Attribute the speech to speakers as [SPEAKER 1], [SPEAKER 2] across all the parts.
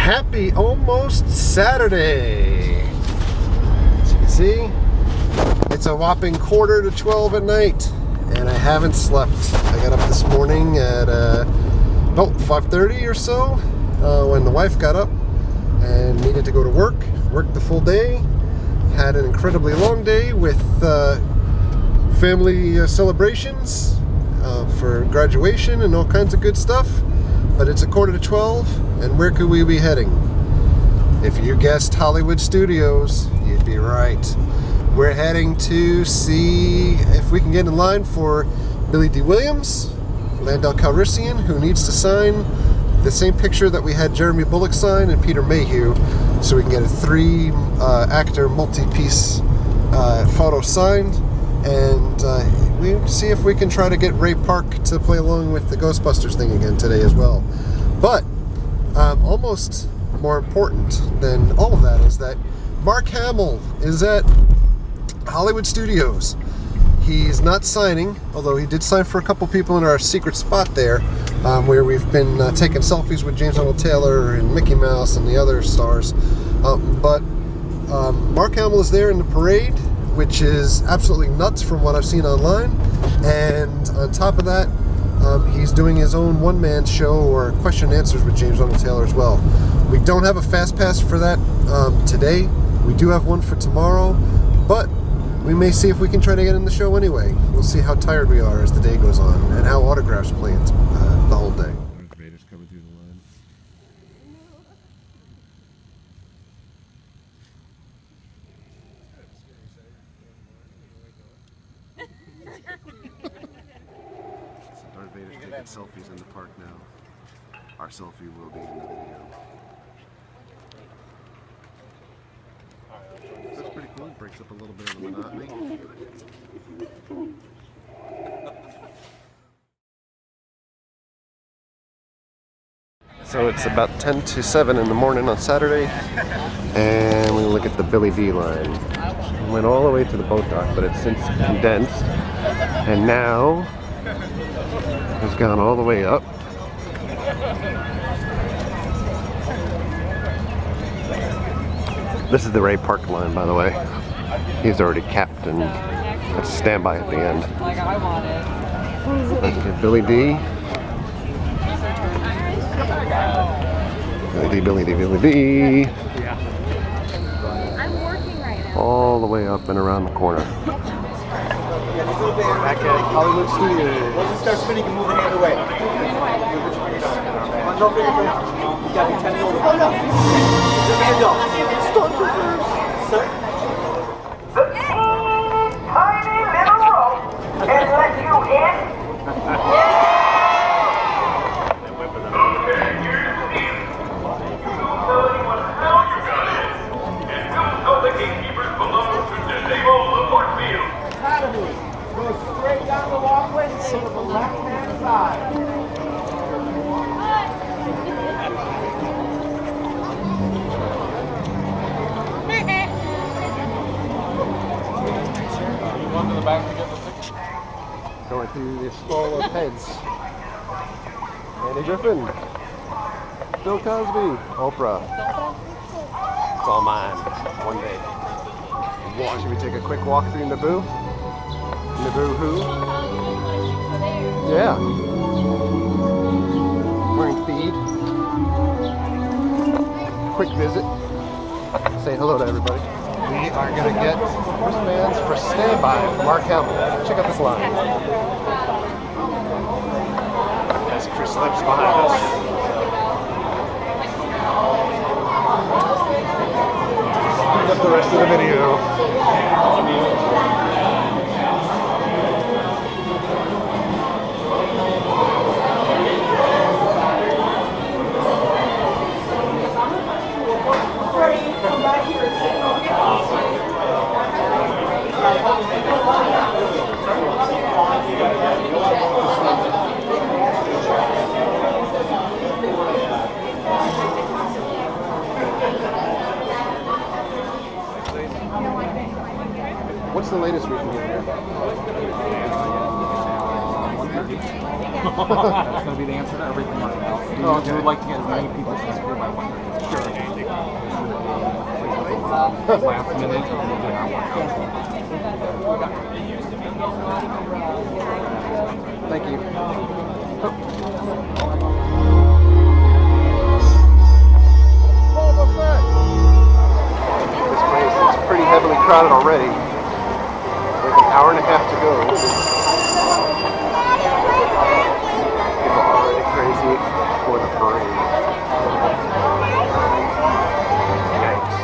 [SPEAKER 1] Happy almost Saturday. As you can see, it's a whopping 11:45 at night, and I haven't slept. I got up this morning at about 5:30 or so when the wife got up and needed to go to work. Worked the full day. Had an incredibly long day with family celebrations for graduation and all kinds of good stuff. But it's 11:45, and where could we be heading? If you guessed Hollywood Studios, you'd be right. We're heading to see if we can get in line for Billy Dee Williams, Landau Calrissian, who needs to sign the same picture that we had Jeremy Bullock sign and Peter Mayhew, so we can get a 3-actor multi-piece photo signed, and we see if we can try to get Ray Park to play along with the Ghostbusters thing again today as well. But almost more important than all of that is that Mark Hamill is at Hollywood Studios. He's not signing, although he did sign for a couple people in our secret spot there, where we've been taking selfies with James Arnold Taylor and Mickey Mouse and the other stars. But Mark Hamill is there in the parade, which is absolutely nuts from what I've seen online. And on top of that, he's doing his own one-man show or question and answers with James Arnold Taylor as well. We don't have a fast pass for that today. We do have one for tomorrow, but we may see if we can try to get in the show anyway. We'll see how tired we are as the day goes on and how autographs play the whole day.
[SPEAKER 2] Vader's coming through the line. So Darth Vader's taking selfies in the park now. Our selfie will be in the video. That's pretty cool. Breaks up a little bit of the monotony.
[SPEAKER 1] So it's about 10 to 7 in the morning on Saturday, and we look at the Billy Dee line. It went all the way to the boat dock, but it's since condensed, and now has gone all the way up. This is the Ray Park line, by the way. He's already capped, and it's standby at the end. Let's get Billy Dee. Billy Dee.
[SPEAKER 3] I'm working right now.
[SPEAKER 1] All the way up and around the corner. Back at Hollywood Studios.
[SPEAKER 4] Once it starts spinning, you can move the hand away. No finger down. You got to be 10 over. Just let go.
[SPEAKER 5] Tiny little rope can let you in.
[SPEAKER 4] Go straight down the walkway and to the left-hand side. Going to the back to get the picture.
[SPEAKER 1] Going through the scroll of heads. Andy Griffin. Bill Cosby. Oprah. It's all mine. One day. Should we take a quick walk through Naboo? Naboo who? Yeah. Wearing feed. Quick visit. Say hello to everybody. We are going to get wristbands for standby for Mark Hamill. Check out this line. As Chris Lips behind us. Speed up the rest of the video. What's the latest we can get here?
[SPEAKER 4] That's going to be the answer to everything right now. You would like to get as many people to screw by one person. Sure. Last minute, it did not work out.
[SPEAKER 1] Thank you. This place is pretty heavily crowded already. There's an hour and a half to go. People are already crazy for the parade. Yikes.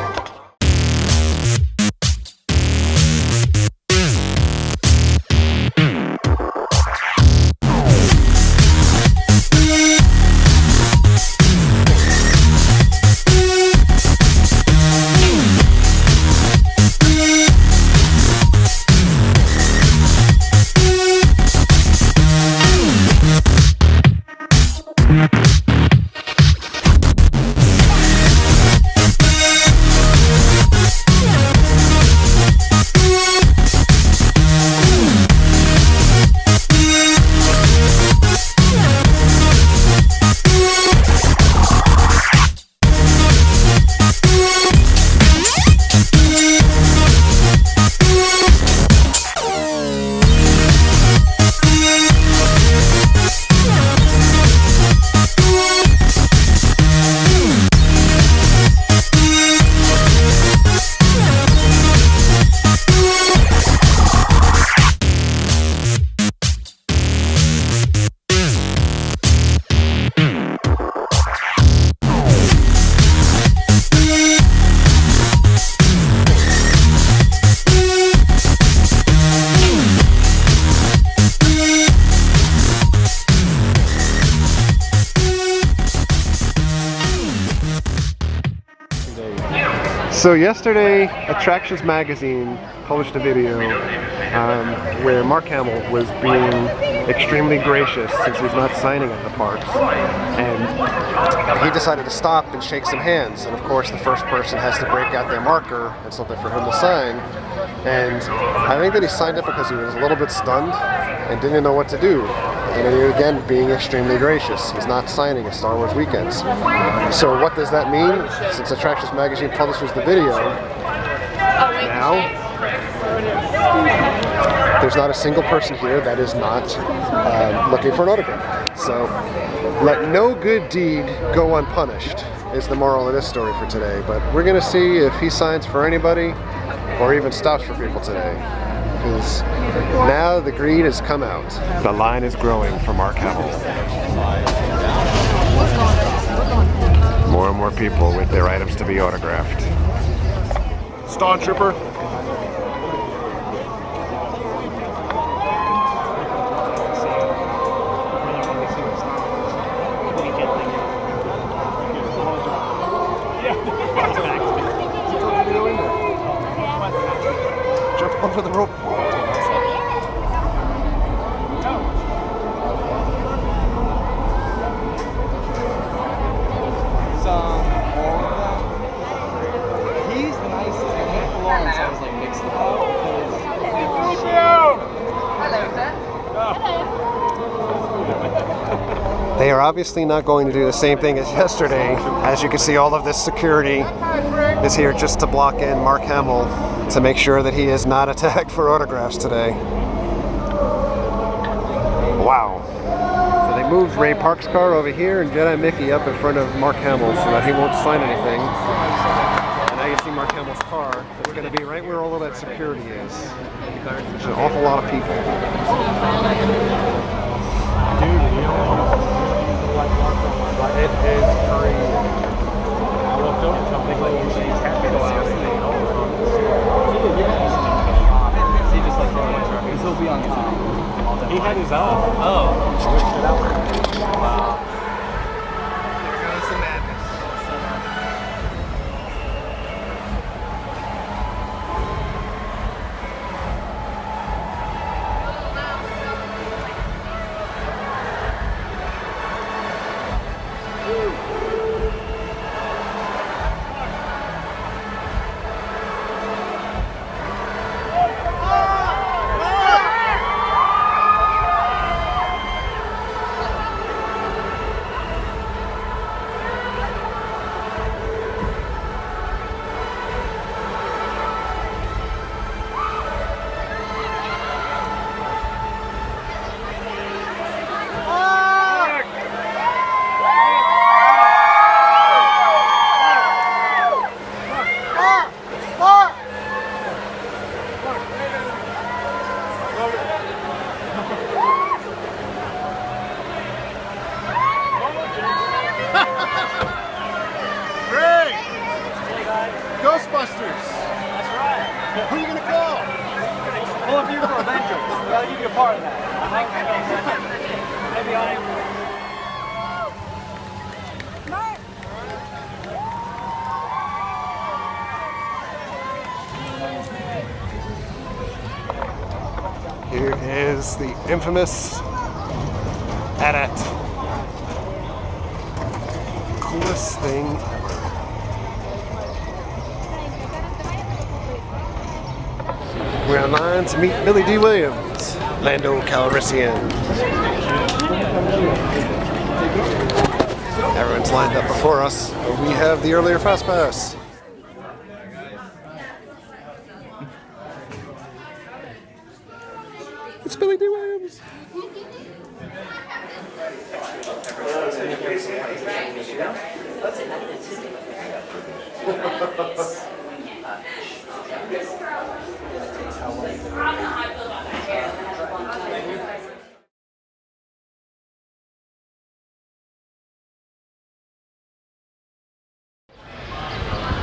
[SPEAKER 1] So yesterday, Attractions Magazine published a video where Mark Hamill was being extremely gracious since he's not signing at the parks, and he decided to stop and shake some hands. And of course, the first person has to break out their marker and something for him to sign. And I think that he signed it because he was a little bit stunned and didn't know what to do. And then again, being extremely gracious. He's not signing at Star Wars weekends. So what does that mean? Since Attractions Magazine publishes the video, now there's not a single person here that is not looking for an autograph. So let no good deed go unpunished is the moral of this story for today. But we're going to see if he signs for anybody or even stops for people today. Because now the greed has come out. The line is growing for Mark Hamill. More and more people with their items to be autographed.
[SPEAKER 3] Stormtrooper.
[SPEAKER 1] Jump over the rope. They are obviously not going to do the same thing as yesterday. As you can see, all of this security is here just to block in Mark Hamill to make sure that he is not attacked for autographs today. Wow. So they moved Ray Park's car over here and Jedi Mickey up in front of Mark Hamill so that he won't sign anything. And now you see Mark Hamill's car. It's going to be right where all of that security is. There's an awful lot of people.
[SPEAKER 3] It is crazy. I walked over to something like you say, happy to see us.
[SPEAKER 4] He just like because he'll be on top.
[SPEAKER 3] He had his own.
[SPEAKER 4] Oh.
[SPEAKER 3] Switched it out.
[SPEAKER 4] Wow.
[SPEAKER 1] Here goes the madness.
[SPEAKER 4] part of that. Maybe I am.
[SPEAKER 1] Here is the infamous AT-AT. Coolest thing ever. We're in line to meet Billy Dee Williams, Lando Calrissian. Everyone's lined up before us, but we have the earlier fast pass. It's Billy Dee Williams.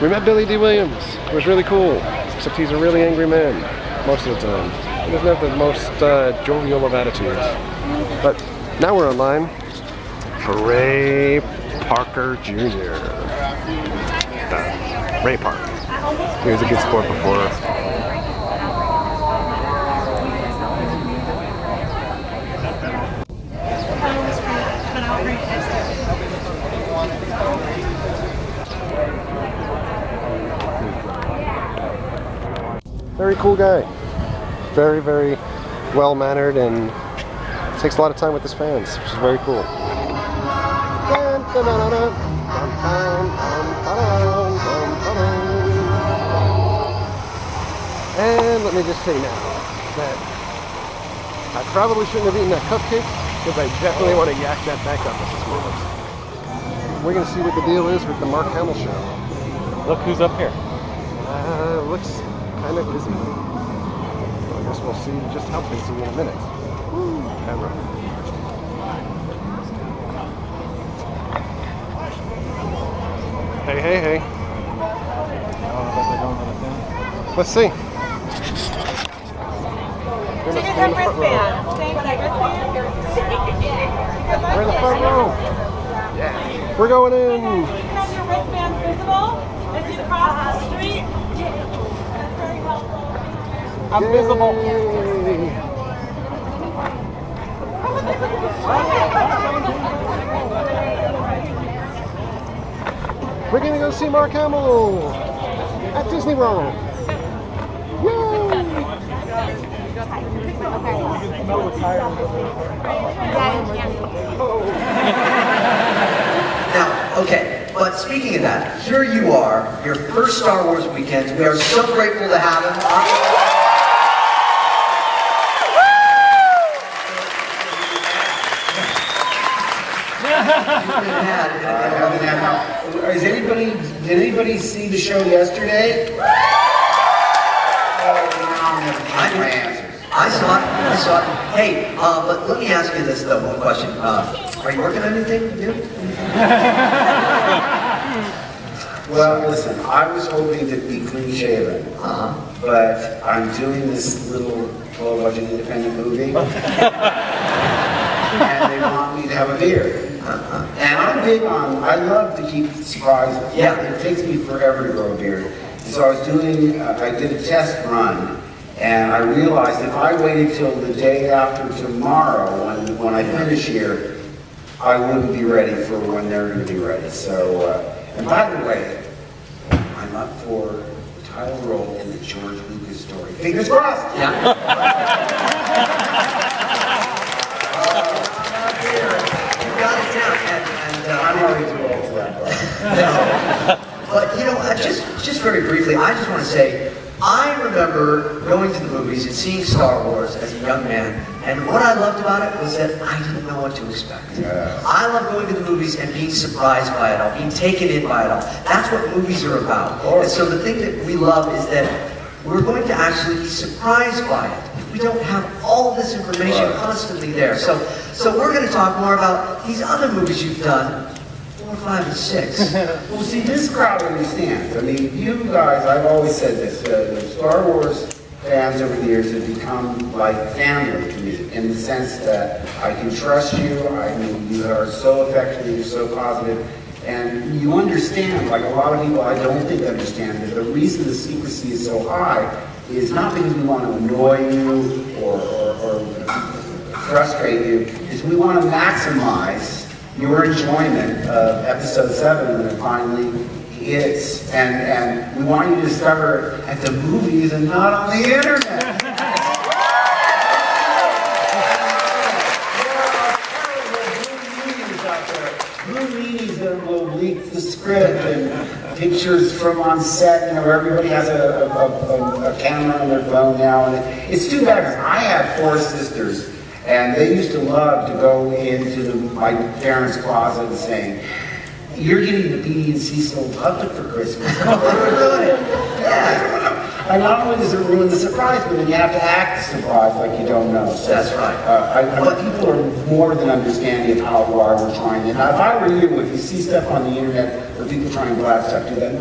[SPEAKER 1] We met Billy Dee Williams. It was really cool, except he's a really angry man most of the time. He doesn't have the most jovial of attitudes. But now we're online for Ray Parker Jr. Ray Park. He was a good sport before. Very cool guy. Very, very well-mannered and takes a lot of time with his fans, which is very cool. And let me just say now that I probably shouldn't have eaten that cupcake because I definitely want to yak that back up at this moment. We're going to see what the deal is with the Mark Hamill show.
[SPEAKER 3] Look who's up here.
[SPEAKER 1] Looks kind of busy. I guess we'll see just how busy in a minute. Woo, camera. Hey, hey, hey. Let's see.
[SPEAKER 6] Take us some wristbands. Same with wristbands.
[SPEAKER 1] We're in the front row. Yeah. We're going in.
[SPEAKER 6] Have your wristbands visible as you cross the street. That's very helpful.
[SPEAKER 1] I'm visible. We're gonna go see Mark Hamill at Disney World. Yay!
[SPEAKER 7] Now, okay, but speaking of that, here you are, your first Star Wars weekend. We are so grateful to have him.
[SPEAKER 8] Did anybody see the show yesterday?
[SPEAKER 7] I saw it. Hey, but let me ask you this though, one question. Are you working on anything new?
[SPEAKER 8] Well, listen, I was hoping to be clean shaven, but I'm doing this little 12-budget independent movie, and they want me to have a beard. And I'm big on, I love to keep surprises.
[SPEAKER 7] Yeah.
[SPEAKER 8] It takes me forever to grow a beard. So I did a test run, and I realized if I waited till the day after tomorrow, when I finish here, I wouldn't be ready for when they're going to be ready. So, and by the way, I'm up for the title role in the George Lucas story. Fingers crossed!
[SPEAKER 7] Yeah.
[SPEAKER 8] I'm already too old for that part.
[SPEAKER 7] But you know, just very briefly, I just want to say, I remember going to the movies and seeing Star Wars as a young man, and what I loved about it was that I didn't know what to expect.
[SPEAKER 8] Yeah.
[SPEAKER 7] I love going to the movies and being surprised by it all, being taken in by it all. That's what movies are about. And so the thing that we love is that we're going to actually be surprised by it. We don't have all of this information constantly there. So we're going to talk more about these other movies you've done, 4, 5, and 6.
[SPEAKER 8] Well, see, this crowd understands. I mean, you guys, I've always said this, the Star Wars fans over the years have become like family to me, in the sense that I can trust you. I mean, you are so affectionate, you're so positive, and you understand, like a lot of people I don't think understand, that the reason the secrecy is so high is not because we want to annoy you or frustrate you, is we want to maximize your enjoyment of episode 7 when it finally hits, and we want you to discover at the movies and not on the internet. Blue meanies that will leak the script and pictures from on set. You know, everybody has a camera on their phone now, and it's too bad because I have 4 sisters. And they used to love to go into my parents' closet and saying, "You're getting the Billy and Cecil puppet for Christmas." Yeah. And not only does it ruin the surprise, but then you have to act surprised like you don't know. So,
[SPEAKER 7] That's right.
[SPEAKER 8] People are more than understanding of how far we're trying. And if I were you, if you see stuff on the internet where people try and blast stuff, do that.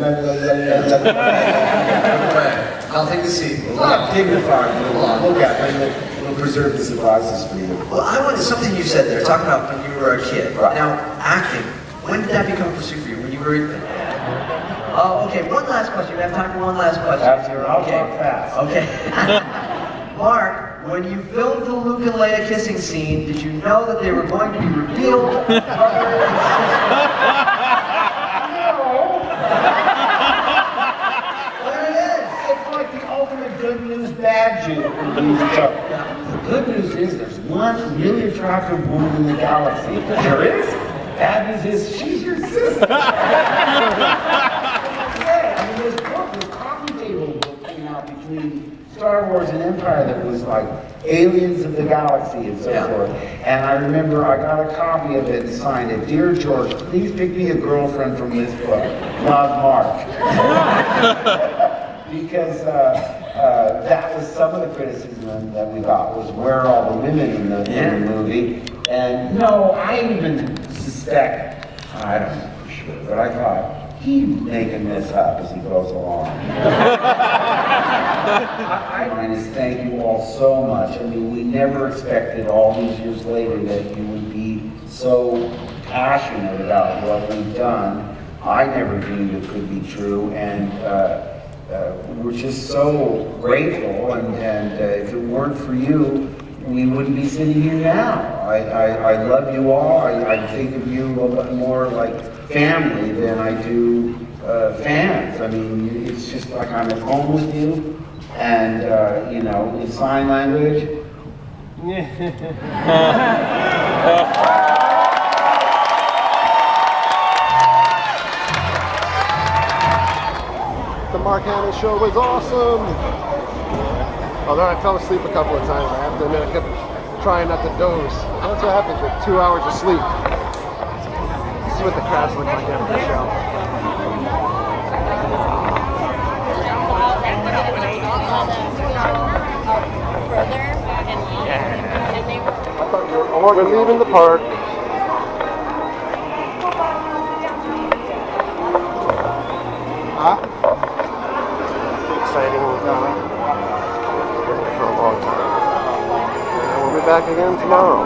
[SPEAKER 7] Nothing to see.
[SPEAKER 8] Dignified. Look at it. It'll preserve the surprises for you.
[SPEAKER 7] Well, I wanted something you said there, talking about when you were a kid.
[SPEAKER 8] Right.
[SPEAKER 7] Now, acting, when did that become a pursuit for you? When you were... Oh, okay, one last question. We have time for one last question.
[SPEAKER 8] I'll talk fast.
[SPEAKER 7] Okay. Mark, when you filmed the Luke and Leia kissing scene, did you know that they were going to be revealed brother and sister?
[SPEAKER 8] There it is. It's like the ultimate good news, bad news. The good news is there's one really attractive woman in the galaxy. There is. Bad news is she's your sister. Yeah, I mean, this book, this coffee table book came out between Star Wars and Empire that was like aliens of the galaxy and so forth. And I remember I got a copy of it and signed it. "Dear George, please pick me a girlfriend from this book, not Mark." Because that was some of the criticism that we got, was where are all the women in the movie. And no, I even suspect, I don't know for sure, but I thought, he's making this up as he goes along. I want to thank you all so much. I mean, we never expected all these years later that you would be so passionate about what we've done. I never dreamed it could be true, and we're just so grateful, and if it weren't for you, we wouldn't be sitting here now. I love you all. I think of you a lot more like family than I do fans. I mean, it's just like I'm at home with you, and you know, in sign language.
[SPEAKER 1] The Mark Hamill show was awesome. Although I fell asleep a couple of times, I have to admit, I kept trying not to doze. That's what happens with 2 hours of sleep. This is what the crowds look like after the show. I thought you were leaving the park. Huh? Exciting for a long time. And we'll be back again tomorrow.